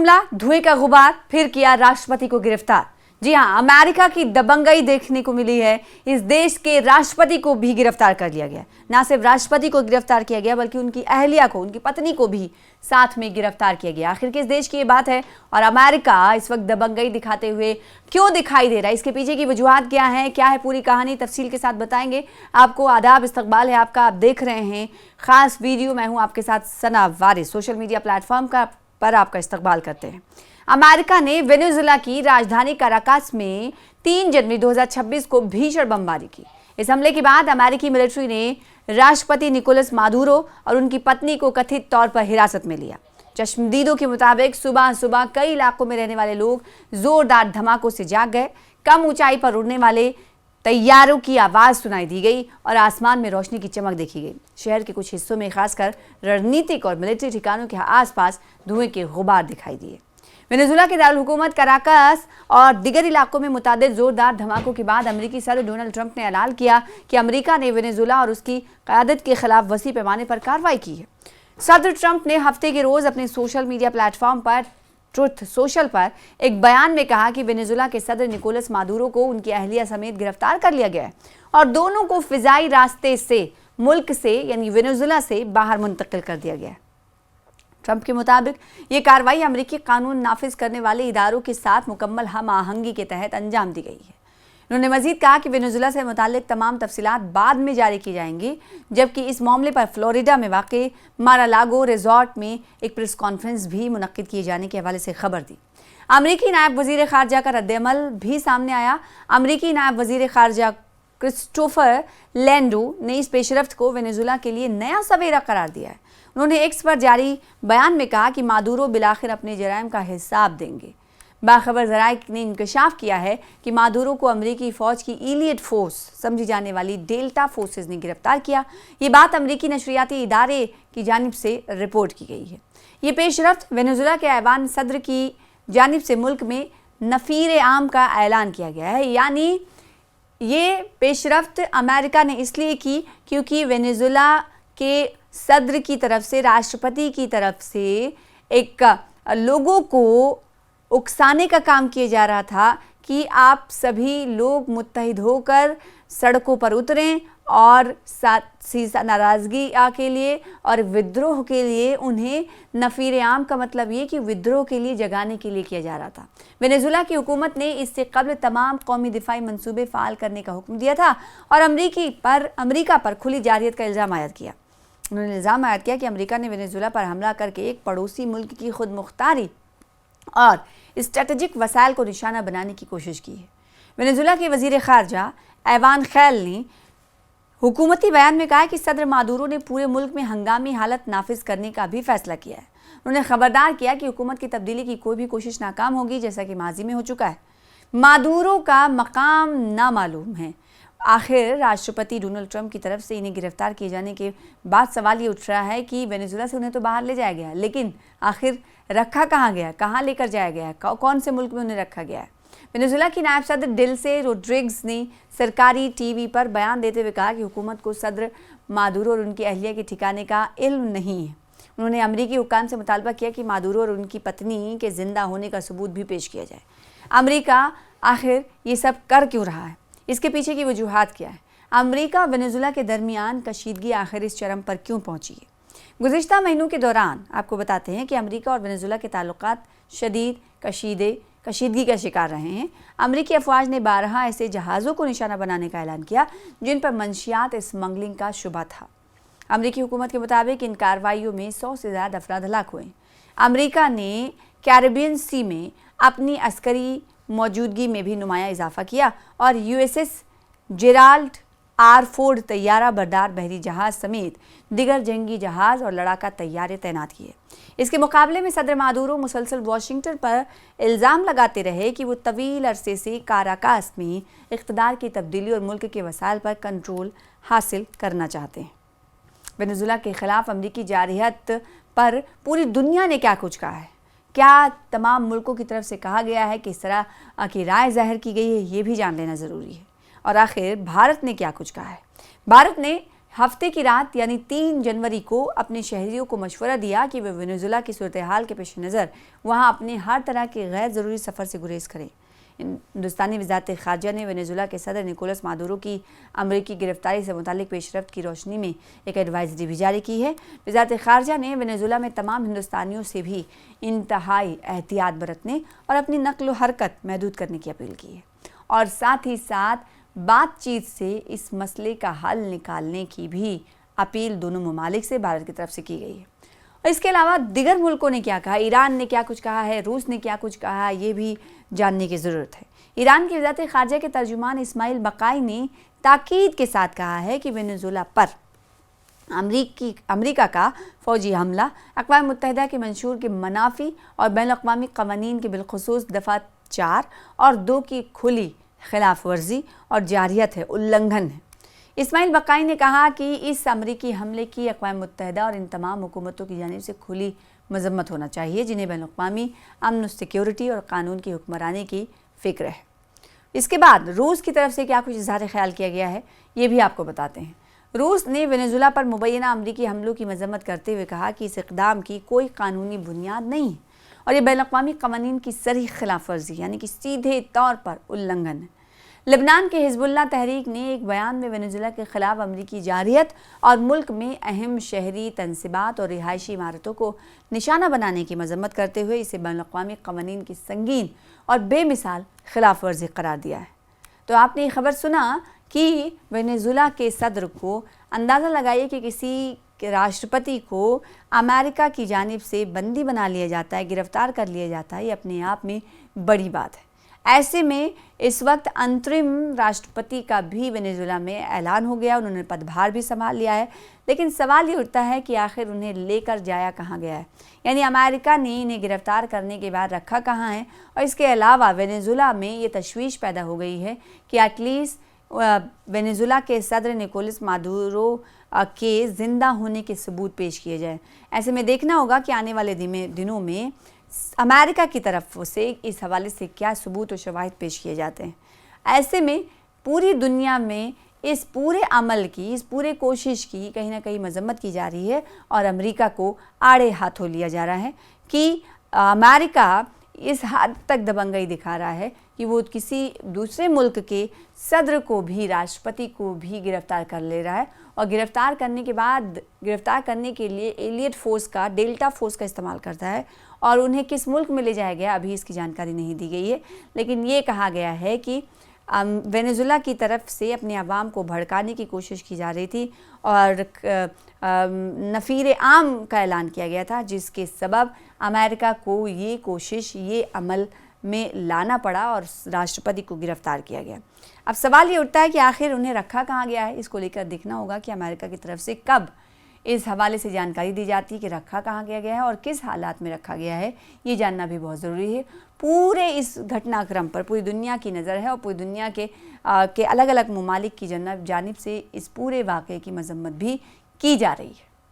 मामला, धुएं का गुबार, फिर किया राष्ट्रपति को गिरफ्तार। जी हां, अमेरिका की दबंगई देखने को मिली है। इस देश के राष्ट्रपति को भी गिरफ्तार कर लिया गया। ना सिर्फ राष्ट्रपति को गिरफ्तार किया गया बल्कि उनकी अहलिया को, उनकी पत्नी को भी साथ में गिरफ्तार किया गया। आखिर किस देश की ये बात है और अमेरिका इस वक्त दबंगई दिखाते हुए क्यों दिखाई दे रहा है, इसके पीछे की वजूहात क्या है पूरी कहानी तफसील के साथ बताएंगे आपको। आदाब, इस्तकबाल है आपका, आप देख रहे हैं खास वीडियो। मैं हूं आपके साथ सना वारिस। सोशल मीडिया प्लेटफॉर्म पर आपका इस्तकबाल करते हैं। अमेरिका ने वेनेजुएला की राजधानी काराकास में 3 जनवरी 2026 को भीषण बमबारी की। इस हमले के बाद अमेरिकी मिलिट्री ने राष्ट्रपति निकोलस मादुरो और उनकी पत्नी को कथित तौर पर हिरासत में लिया। चश्मदीदों के मुताबिक सुबह सुबह कई इलाकों में रहने वाले लोग जोरदार धमाकों से जाग गए। कम ऊंचाई पर उड़ने वाले तैयारों की आवाज सुनाई दी गई और आसमान में रोशनी की चमक देखी गई। शहर के कुछ हिस्सों में खासकर रणनीतिक और मिलिट्री ठिकानों के आसपास धुएं के गुबार दिखाई दिए। वेनेजुएला के दारुल हुकूमत कराकास और दिगर इलाकों में मुतादिद जोरदार धमाकों के बाद अमेरिकी सदर डोनाल्ड ट्रंप ने ऐलान किया कि अमेरिका ने वेनेजुएला और उसकी क़यादत के खिलाफ वसी पैमाने पर कार्रवाई की है। सदर ट्रंप ने हफ्ते के रोज अपने सोशल मीडिया प्लेटफॉर्म पर ट्रुथ सोशल पर एक बयान में कहा कि वेनेजुएला के सदर निकोलस मादुरो को उनकी अहलिया समेत गिरफ्तार कर लिया गया है और दोनों को फिजाई रास्ते से मुल्क से यानी वेनेजुएला से बाहर मुंतकिल कर दिया गया है। ट्रंप के मुताबिक ये कार्रवाई अमेरिकी कानून नाफिज करने वाले इदारों के साथ मुकम्मल हम आहंगी के तहत अंजाम दी गई है। उन्होंने मजीद कहा कि वेनेजुएला से मुताल्लिक तमाम तफसीलात बाद में जारी की जाएंगी, जबकि इस मामले पर फ्लोरिडा में वाक़े मारा-लागो रिजॉर्ट में एक प्रेस कॉन्फ्रेंस भी मुनक्किद किए जाने के हवाले से खबर दी। अमेरिकी नायब वज़ीर ख़ारजा का रद्द-ए-अमल भी सामने आया। अमेरिकी नायब वज़ीर ख़ारजा क्रिस्टोफर लैंडो ने इस पेशरफ्त को वेनेजुएला के लिए नया सवेरा करार दिया है। उन्होंने एक्स पर जारी बयान में कहा कि मादुरो बिलाखिर अपने जराइम का हिसाब देंगे। बाखबर ज़राए ने इंकशाफ किया है कि मादुरो को अमेरिकी फ़ौज की इलीट फोर्स समझी जाने वाली डेल्टा फोर्सेस ने गिरफ्तार किया। ये बात अमेरिकी नशरियाती इदारे की जानिब से रिपोर्ट की गई है। ये पेशरफ्त वेनेजुएला के ऐवान सदर की जानिब से मुल्क में नफ़ीर आम का ऐलान किया गया है। यानी ये पेशरफ्त अमेरिका ने इसलिए की क्योंकि वेनेजुएला के सदर की तरफ से, राष्ट्रपति की तरफ से एक लोगों को उकसाने का काम किया जा रहा था कि आप सभी लोग मुत्तहिद होकर सड़कों पर उतरें और नाराज़गी के लिए और विद्रोह के लिए उन्हें नफ़ीर आम का मतलब ये कि विद्रोह के लिए जगाने के लिए किया जा रहा था। वेनेजुएला की हुकूमत ने इससे कबल तमाम कौमी दिफाई मंसूबे फ़ाल करने का हुक्म दिया था और अमरीका पर खुली जारहियत का इल्ज़ाम आयद किया। उन्होंने इल्ज़ाम आयद किया कि अमेरिका ने वेनेजुएला पर हमला करके एक पड़ोसी मुल्क की खुद मुख्तारी और स्ट्रेटजिक वसाइल को निशाना बनाने की कोशिश की है। वेनेजुएला के वज़ीर ख़ारजा ऐवान खैल ने हुकूमती बयान में कहा कि सदर मादुरो ने पूरे मुल्क में हंगामी हालत नाफिज करने का भी फैसला किया है। उन्होंने खबरदार किया कि हुकूमत की तब्दीली की कोई भी कोशिश नाकाम होगी, जैसा कि माजी में हो चुका है। मादुरो का मकाम नामालूम है। आखिर राष्ट्रपति डोनाल्ड ट्रंप की तरफ से इन्हें गिरफ्तार किए जाने के बाद सवाल ये उठ रहा है कि वेनेजुएला से उन्हें तो बाहर ले जाया गया, लेकिन आखिर रखा कहाँ गया, कहाँ लेकर जाया गया, कौन से मुल्क में उन्हें रखा गया है। वेनेजुएला की नायब सदर डिल्से रोड्रिग्स ने सरकारी टीवी पर बयान देते हुए कहा कि हुकूमत को सदर मादुरो और उनकी अहलिया के ठिकाने का इल्म नहीं है। उन्होंने अमरीकी हुक्काम से मुतालबा किया कि मादुरो और उनकी पत्नी के जिंदा होने का सबूत भी पेश किया जाए। अमरीका आखिर ये सब कर क्यों रहा है, इसके पीछे की वजूहात क्या है? अमेरिका वेनेजुएला के दरमियान कशीदगी आखिर इस चरम पर क्यों पहुंची है? गुज़िश्ता महीनों के दौरान आपको बताते हैं कि अमेरिका और वेनेजुएला के ताल्लुकात शदीद कशीदगी का शिकार रहे हैं। अमेरिकी अफवाज ने 12 ऐसे जहाज़ों को निशाना बनाने का ऐलान किया जिन पर मंशियात स्मगलिंग का शुबा था। अमेरिकी हुकूमत के मुताबिक इन कार्रवाइयों में 100 से ज़्यादा अफराद हलाक हुए। अमेरिका ने कैरिबियन सी में अपनी अस्करी मौजूदगी में भी नुमाया इजाफा किया और USS जेराल्ड आर फोर्ड तैयारा बरदार बहरी जहाज़ समेत दिगर जंगी जहाज़ और लड़ाका तैयारे तैनात किए। इसके मुकाबले में सदर मादुरो मुसलसल वाशिंगटन पर इल्ज़ाम लगाते रहे कि वो तवील अरसे से काराकास में इक़्तिदार की तब्दीली और मुल्क के वसाइल पर कंट्रोल हासिल करना चाहते हैं। वेनेजुएला के ख़िलाफ़ अमरीकी जारहियत पर पूरी दुनिया ने क्या कुछ कहा है, क्या तमाम मुल्कों की तरफ से कहा गया है, किस तरह की राय जाहिर की गई है, ये भी जान लेना ज़रूरी है। और आखिर भारत ने क्या कुछ कहा है। भारत ने हफ्ते की रात यानी 3 जनवरी को अपने शहरियों को मशवरा दिया कि वे वेनेजुएला की सूरत हाल के पेश नज़र वहाँ अपने हर तरह के गैर ज़रूरी सफ़र से गुरेज करें। हिंदुस्तानी वज़ारत ख़ारजा ने वेनेजुएला के सदर निकोलस मादुरो की अमरीकी गिरफ्तारी से मुतालिक पेशरफ्त की रोशनी में एक एडवाइजरी भी जारी की है। वज़ारत ख़ारजा ने वेनेजुएला में तमाम हिंदुस्तानियों से भी इंतहाई एहतियात बरतने और अपनी नकल व हरकत महदूद करने की अपील की है और साथ ही साथ बातचीत से इस मसले का हल निकालने की भी अपील दोनों ममालिक से भारत की तरफ से की गई है। और इसके अलावा दिगर मुल्कों ने क्या कहा, ईरान ने क्या कुछ कहा है, रूस ने क्या कुछ कहा है, ये भी जानने की ज़रूरत है। ईरान की वज़ारत ख़ारजा के तर्जुमान इस्माइल बकाई ने ताकीद के साथ कहा है कि वेनेजुएला पर अमरीका का फ़ौजी हमला अक़वाम मुत्तहिदा के मंशूर के मनाफी और बैनुल-अक़वामी क़वानीन के बिलख़ुसूस दफ़ा 4 और 2 की खुली खिलाफ वर्जी और जारियत है, उल्लंघन है। इस्माइल बकाई ने कहा कि इस अमरीकी हमले की अक़वाम मुत्तहिदा और इन तमाम हुकूमतों की जानिब से खुली मज़म्मत होना चाहिए जिन्हें बैनुल-अक़वामी अमन, सिक्योरिटी और कानून की हुक्मरानी की फ़िक्र है। इसके बाद रूस की तरफ से क्या कुछ इज़हार ख्याल किया गया है, ये भी आपको बताते हैं। रूस ने वेनेजुएला पर मुबैना अमरीकी हमलों की मज़म्मत करते हुए कहा कि इस इक़दाम की कोई कानूनी बुनियाद नहीं है और ये बैनुल-अक़वामी क़वानीन की सरीह खिलाफ वर्जी यानी कि सीधे तौर पर उल्लंघन है। लेबनान के हिज़्बुल्लाह तहरीक ने एक बयान में वेनेजुएला के ख़िलाफ़ अमरीकी जारियत और मुल्क में अहम शहरी तनसीबात और रिहायशी इमारतों को निशाना बनाने की मज़म्मत करते हुए इसे बैनुल-अक़वामी क़वानीन की संगीन और बेमिसाल खिलाफ वर्जी करार दिया है। तो आपने ये खबर सुना कि वेनेजुएला के सदर को अंदाज़ा लगाइए कि किसी राष्ट्रपति को अमेरिका की जानिब से बंदी बना लिया जाता है, गिरफ्तार कर लिया जाता है, ये अपने आप में बड़ी बात है। ऐसे में इस वक्त अंतरिम राष्ट्रपति का भी वेनेजुएला में ऐलान हो गया, उन्होंने पदभार भी संभाल लिया है, लेकिन सवाल ये उठता है कि आखिर उन्हें लेकर जाया कहाँ गया है, यानी अमेरिका ने इन्हें गिरफ्तार करने के बाद रखा कहाँ है। और इसके अलावा वेनेजुएला में ये तशवीश पैदा हो गई है कि एटलीस्ट वेनेजुएला के सदर निकोलस मादुरो के ज़िंदा होने के सबूत पेश किए जाए। ऐसे में देखना होगा कि आने वाले दिनों में अमेरिका की तरफ से इस हवाले से क्या सबूत और शवाहिद पेश किए जाते हैं। ऐसे में पूरी दुनिया में इस पूरे अमल की, इस पूरे कोशिश की कहीं ना कहीं मजम्मत की जा रही है और अमेरिका को आड़े हाथों लिया जा रहा है कि अमेरिका इस हद तक दबंगई दिखा रहा है कि वो किसी दूसरे मुल्क के सदर को भी, राष्ट्रपति को भी गिरफ्तार कर ले रहा है और गिरफ्तार करने के बाद गिरफ्तार करने के लिए एलियट फोर्स का, डेल्टा फोर्स का इस्तेमाल करता है और उन्हें किस मुल्क में ले जाया गया अभी इसकी जानकारी नहीं दी गई है। लेकिन ये कहा गया है कि वेनेजुएला की तरफ से अपने अवाम को भड़काने की कोशिश की जा रही थी और नफ़ीर आम का ऐलान किया गया था, जिसके सबब अमेरिका को ये कोशिश, ये अमल में लाना पड़ा और राष्ट्रपति को गिरफ्तार किया गया। अब सवाल ये उठता है कि आखिर उन्हें रखा कहाँ गया है। इसको लेकर देखना होगा कि अमेरिका की तरफ से कब इस हवाले से जानकारी दी जाती है कि रखा कहाँ गया है और किस हालात में रखा गया है, ये जानना भी बहुत ज़रूरी है। पूरे इस घटनाक्रम पर पूरी दुनिया की नज़र है और पूरी दुनिया के अलग अलग ममालिक की जानिब से इस पूरे वाक़े की मजम्मत भी की जा रही है।